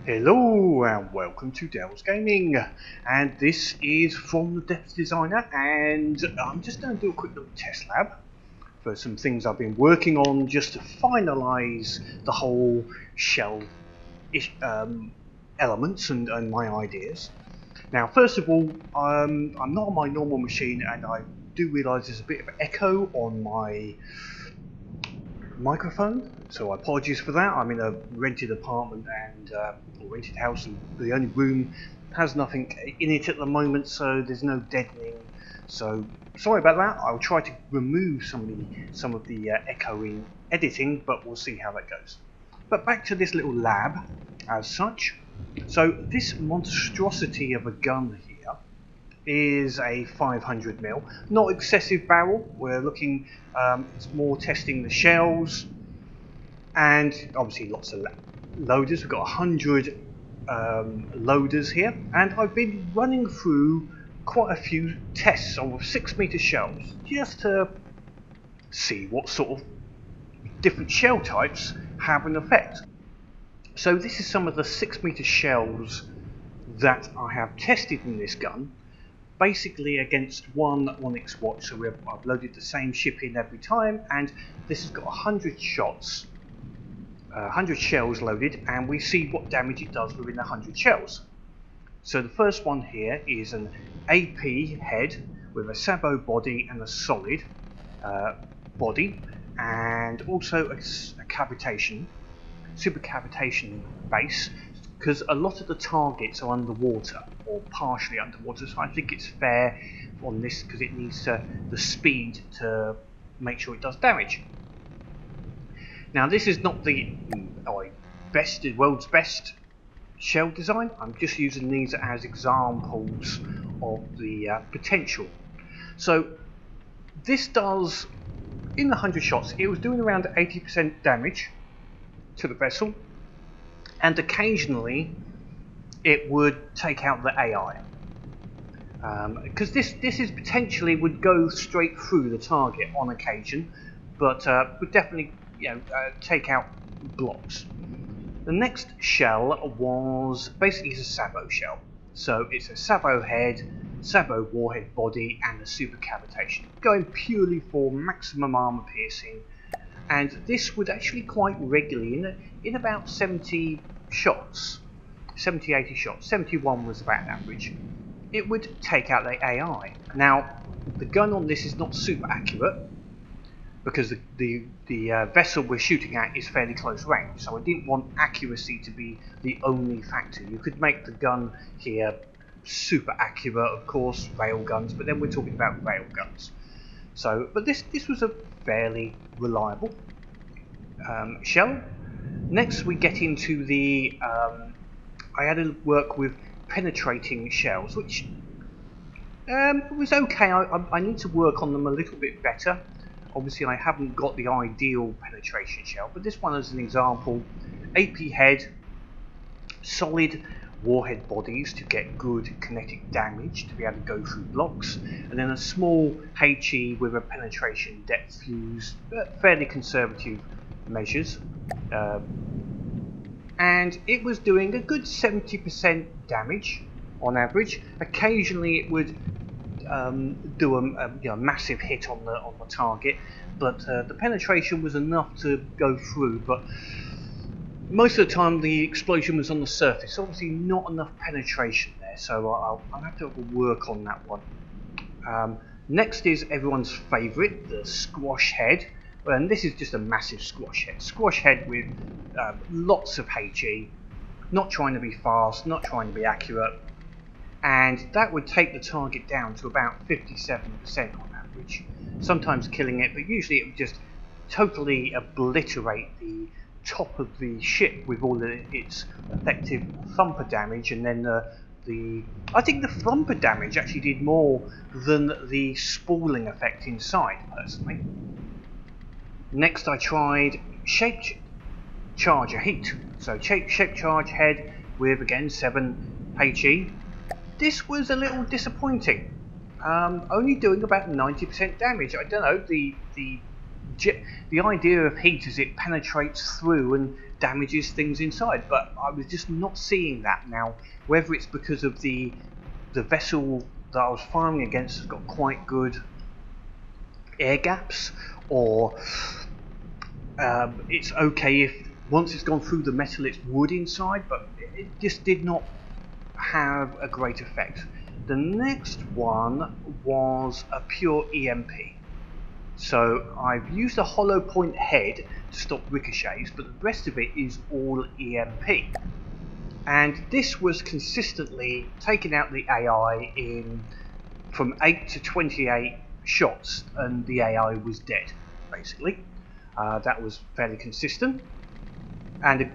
Hello and welcome to Dell's Gaming, and this is from the Depth Designer, and I'm just going to do a quick little test lab for some things I've been working on just to finalise the whole shell elements and my ideas. Now first of all, I'm not on my normal machine and I do realise there's a bit of echo on my microphone, so apologies for that. I'm in a rented apartment and or rented house, and the only room has nothing in it at the moment, so there's no deadening. So sorry about that. I'll try to remove some of the echo in editing, but we'll see how that goes. But back to this little lab as such. So this monstrosity of a gun here is a 500mm, not excessive barrel. We're looking, it's more testing the shells, and obviously lots of loaders. We've got 100 loaders here, and I've been running through quite a few tests on 6-meter shells just to see what sort of different shell types have an effect. So this is some of the 6-meter shells that I have tested in this gun, basically against one Onyx Watch. So I've loaded the same ship in every time, and this has got 100 shots, 100 shells loaded, and we see what damage it does within 100 shells. So the first one here is an AP head with a sabot body and a solid body, and also a cavitation, super cavitation base, because a lot of the targets are underwater or partially underwater, so I think it's fair on this because it needs the speed to make sure it does damage. Now this is not the world's best shell design. I'm just using these as examples of the potential. So this does, in the 100 shots, it was doing around 80% damage to the vessel, and occasionally it would take out the AI, because this is potentially would go straight through the target on occasion, but would definitely take out blocks. The next shell was basically a sabot shell, so it's a sabot head, sabot warhead body, and a super cavitation, going purely for maximum armor piercing. And this would actually quite regularly, in about 70 shots, 70-80 shots, 71 was about average, it would take out the AI. Now the gun on this is not super accurate because the vessel we're shooting at is fairly close range, so I didn't want accuracy to be the only factor. You could make the gun here super accurate, of course, rail guns, but then we're talking about rail guns. So, but this was a fairly reliable shell. Next we get into the I had to work with penetrating shells, which was okay. I need to work on them a little bit better. Obviously I haven't got the ideal penetration shell, but this one as an example, AP head, solid warhead bodies to get good kinetic damage to be able to go through blocks, and then a small HE with a penetration depth fuse, fairly conservative measures, and it was doing a good 70% damage on average. Occasionally it would do a massive hit on the target, but the penetration was enough to go through, but most of the time the explosion was on the surface, obviously not enough penetration there, so I'll have to work on that one. Next is everyone's favourite, the squash head, and this is just a massive squash head with lots of HE, not trying to be fast, not trying to be accurate, and that would take the target down to about 57% on average, sometimes killing it, but usually it would just totally obliterate the top of the ship with all its effective thumper damage, and then I think the thumper damage actually did more than the spalling effect inside, personally. Next I tried shaped charger heat, so shaped charge head with again 7 HE. This was a little disappointing, only doing about 90% damage. I don't know, the the idea of heat is it penetrates through and damages things inside, but I was just not seeing that now. Whether it's because of the vessel that I was firing against has got quite good air gaps, or it's okay if once it's gone through the metal it's wood inside, but it just did not have a great effect. The next one was a pure EMP. So I've used a hollow point head to stop ricochets, but the rest of it is all EMP. And this was consistently taking out the AI in from 8 to 28 shots, and the AI was dead, basically. That was fairly consistent. And a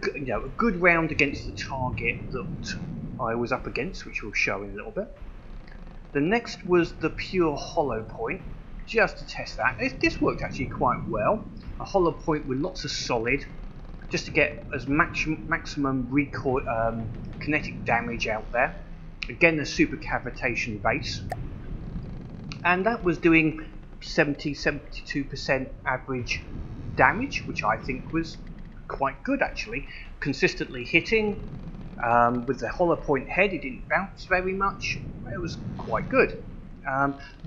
good round against the target that I was up against, which we'll show in a little bit. The next was the pure hollow point, just to test that. This worked actually quite well. A hollow point with lots of solid, just to get as maximum recoil, kinetic damage out there. Again, a super cavitation base, and that was doing 70-72% average damage, which I think was quite good actually. Consistently hitting. With the hollow point head, it didn't bounce very much. It was quite good,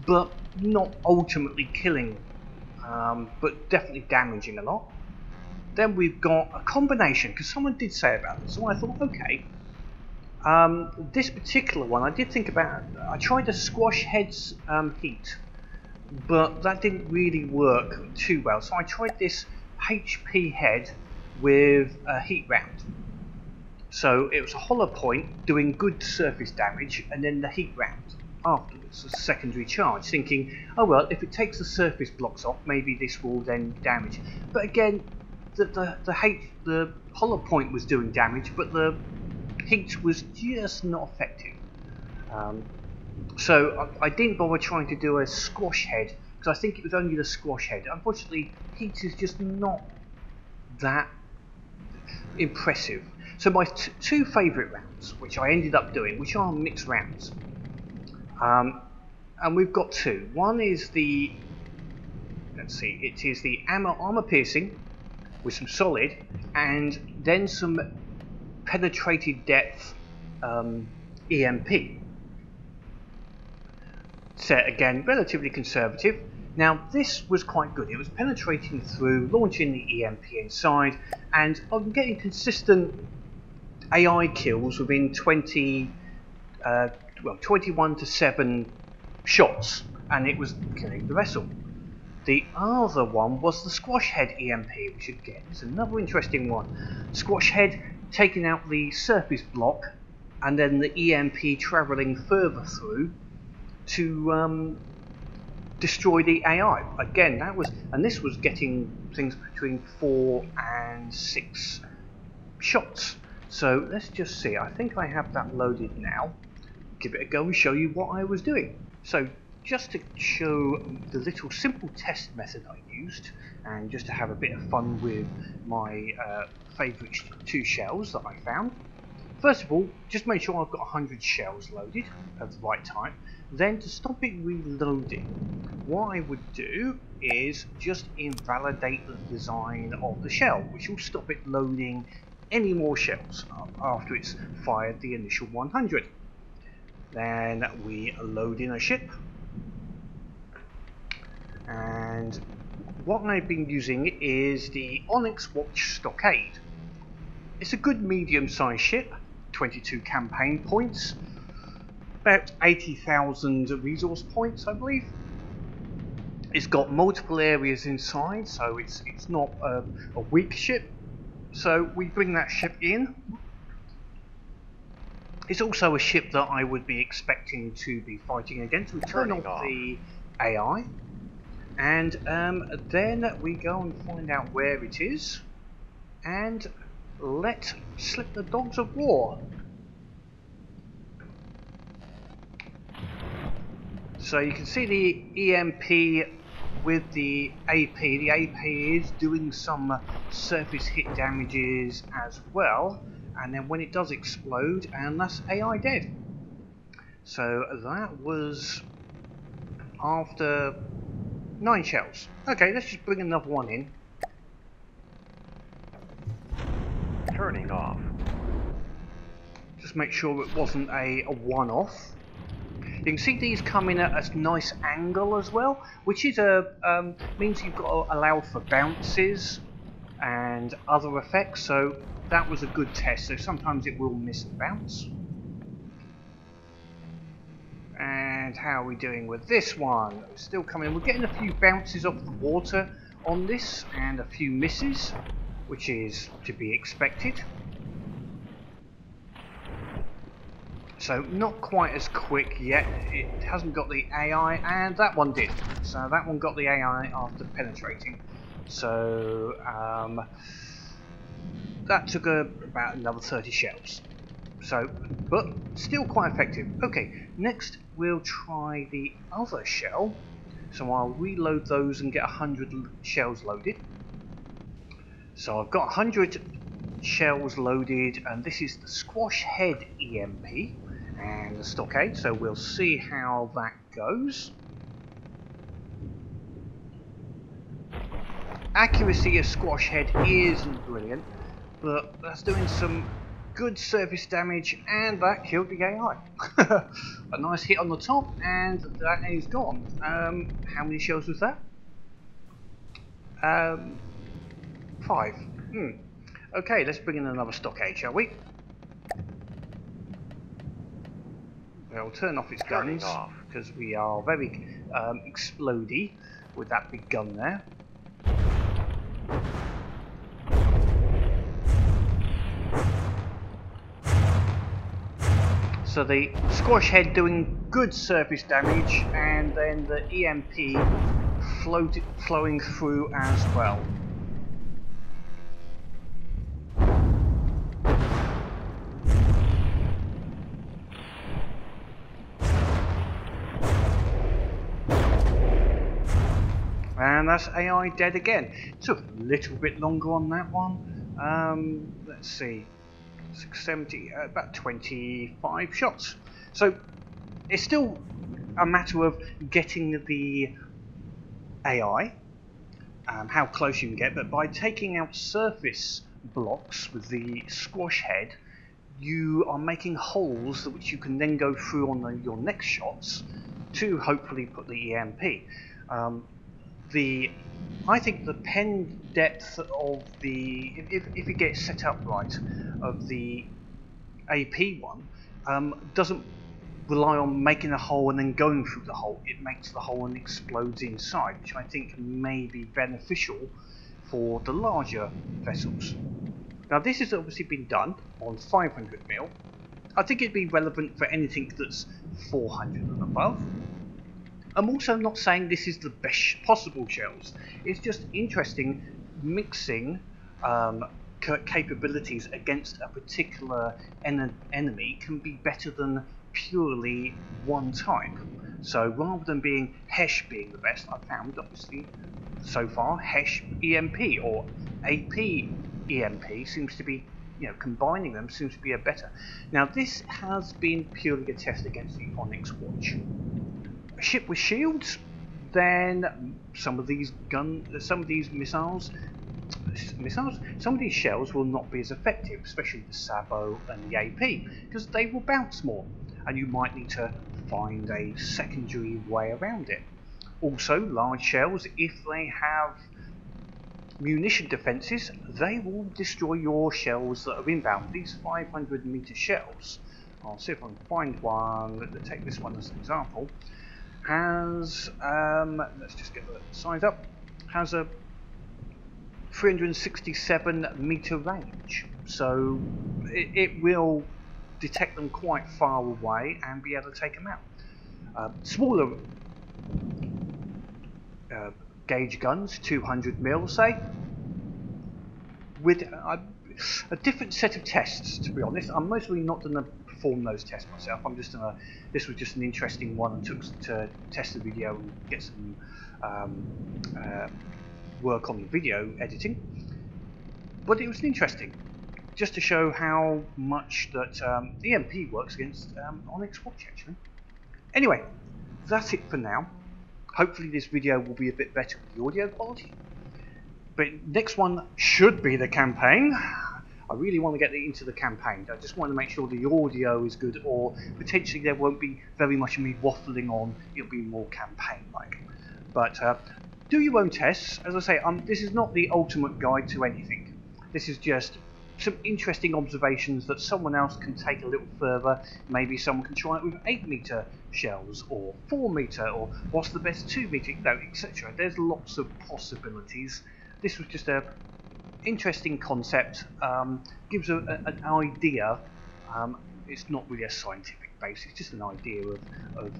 but not ultimately killing, but definitely damaging a lot. Then we've got a combination, because someone did say about this, so I thought, okay, this particular one I did think about. I tried the squash head's heat, but that didn't really work too well, so I tried this HP head with a heat round. So it was a hollow point doing good surface damage, and then the heat round afterwards, a secondary charge, thinking, oh well, if it takes the surface blocks off, maybe this will then damage. But again, the hollow point was doing damage, but the heat was just not effective. So I didn't bother trying to do a squash head, because I think it was only the squash head. Unfortunately, heat is just not that impressive. So my two favourite rounds, which I ended up doing, which are mixed rounds, and we've got two. One is the, let's see, it is the armor piercing with some solid, and then some penetrated depth EMP. Set again, relatively conservative. Now this was quite good. It was penetrating through, launching the EMP inside, and I'm getting consistent AI kills within 21 to 7 shots, and it was killing the vessel. The other one was the squash head EMP, which again is another interesting one. Squash head taking out the surface block, and then the EMP travelling further through to destroy the AI. Again, that was, and this was getting things between 4 and 6 shots. So let's just see. I think I have that loaded now. Give it a go and show you what I was doing. So just to show the little simple test method I used, and just to have a bit of fun with my favourite 2 shells that I found. First of all, just make sure I've got 100 shells loaded of the right type. Then to stop it reloading, what I would do is just invalidate the design of the shell, which will stop it loading any more shells after it's fired the initial 100. Then we load in a ship, and what I've been using is the Onyx Watch Stockade. It's a good medium-sized ship, 22 campaign points, about 80,000 resource points, I believe. It's got multiple areas inside, so it's not a weak ship. So we bring that ship in. It's also a ship that I would be expecting to be fighting against. We turn off the AI, and then we go and find out where it is, and let slip the dogs of war. So you can see the EMP with the AP. The AP is doing some surface hit damages as well, and then when it does explode, and that's AI dead. So that was after 9 shells. Okay, let's just bring another one in. Turning off. Just make sure it wasn't a one-off. You can see these come in at a nice angle as well, which is means you've got to allow for bounces and other effects. So that was a good test. So sometimes it will miss and bounce. And how are we doing with this one? Still coming. We're getting a few bounces off the water on this and a few misses, which is to be expected. So not quite as quick yet. It hasn't got the AI, and that one did. So that one got the AI after penetrating. So that took about another 30 shells. So, but still quite effective. Okay, next we'll try the other shell. So I'll reload those and get 100 shells loaded. So I've got 100 shells loaded, and this is the squash head EMP and the stockade. So we'll see how that goes. Accuracy of squash head isn't brilliant, but that's doing some good surface damage, and that killed the AI. A nice hit on the top, and that is gone. How many shells was that? 5. Okay, let's bring in another stockade, shall we? We'll turn off its guns, because we are very explodey with that big gun there. So the squash head doing good surface damage, and then the EMP flowing through as well. And that's AI dead again. Took a little bit longer on that one. Let's see. 670, about 25 shots. So it's still a matter of getting the AI, how close you can get, but by taking out surface blocks with the squash head, you are making holes which you can then go through on your next shots to hopefully put the EMP. I think the pen depth of the, if it gets set up right, of the AP one, doesn't rely on making a hole and then going through the hole. It makes the hole and explodes inside, which I think may be beneficial for the larger vessels. Now this has obviously been done on 500mm. I think it'd be relevant for anything that's 400 and above. I'm also not saying this is the best possible shells. It's just interesting mixing capabilities against a particular enemy can be better than purely one type. So rather than being HESH being the best, I've found obviously so far HESH EMP or AP EMP seems to be, combining them seems to be a better. Now this has been purely a test against the Onyx Watch. A ship with shields, then some of these missiles, some of these shells will not be as effective, especially the Sabo and the AP, because they will bounce more, and you might need to find a secondary way around it. Also, large shells, if they have munition defences, they will destroy your shells that are inbound. These 500-meter shells, I'll see if I can find one. Let's take this one as an example. Has, let's just get the size up, has a 367-meter range, so it will detect them quite far away and be able to take them out. Smaller gauge guns, 200mm say, with a different set of tests, to be honest. I'm mostly not going to perform those tests myself. I'm just gonna, this was just an interesting one and took to test the video and get some work on the video editing. But it was interesting, just to show how much that the EMP works against Onyx Watch actually. Anyway, that's it for now. Hopefully this video will be a bit better with the audio quality. But next one should be the campaign. I really want to get into the campaign. I just want to make sure the audio is good, or potentially there won't be very much of me waffling on. It'll be more campaign-like. But do your own tests. As I say, this is not the ultimate guide to anything. This is just some interesting observations that someone else can take a little further. Maybe someone can try it with 8-meter shells, or 4-meter, or what's the best 2-meter, etc. There's lots of possibilities. This was just a interesting concept, gives an idea. It's not really a scientific base, it's just an idea of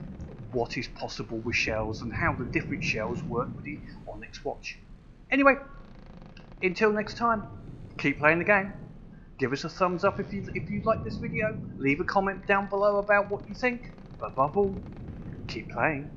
what is possible with shells and how the different shells work with the Onyx Watch. Anyway, until next time, keep playing the game. Give us a thumbs up if you like this video. Leave a comment down below about what you think. But above all, keep playing.